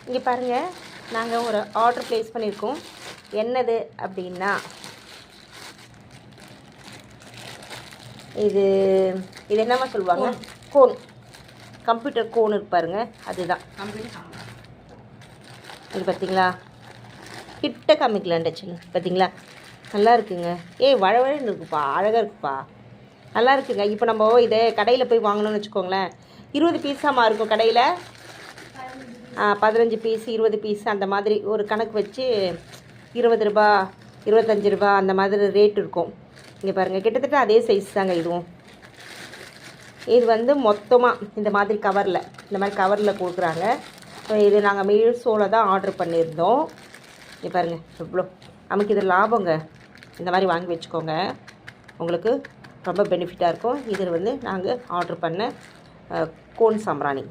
இங்கே பாருங்கள், நாங்கள் ஒரு ஆர்டர் ப்ளேஸ் பண்ணியிருக்கோம். என்னது அப்படின்னா, இது என்னம்மா சொல்லுவாங்க, கோன், கம்ப்யூட்டர் கோன் இருக்கு பாருங்க, அதுதான். இது பார்த்தீங்களா, கிட்ட காமிக்கலான்டுச்சு பார்த்தீங்களா, நல்லா இருக்குங்க. வழவழன்னு இருக்குப்பா, அழகாக இருக்குப்பா, நல்லா இருக்குங்க. இப்போ நம்ம இதை கடையில் போய் வாங்கணும்னு வச்சுக்கோங்களேன், 20 பீஸாமா இருக்கும் கடையில். 15 பீஸ் 20 பீஸ் அந்த மாதிரி ஒரு கணக்கு வச்சு 20 ரூபா 25 ரூபா அந்த மாதிரி ரேட் இருக்கும். இங்கே பாருங்கள், கிட்டத்தட்ட அதே சைஸ் தாங்க இதுவும். இது வந்து மொத்தமாக இந்த மாதிரி கவரில் கொடுக்குறாங்க. இது நாங்கள் மீஷோவில் தான் ஆர்டர் பண்ணியிருந்தோம். இங்கே பாருங்கள் எவ்வளோ நமக்கு இது லாபங்க. இந்த மாதிரி வாங்கி வச்சுக்கோங்க, உங்களுக்கு ரொம்ப பெனிஃபிட்டாக இருக்கும். இது வந்து நாங்கள் ஆர்டர் பண்ண கோன் சாம்பிராணி.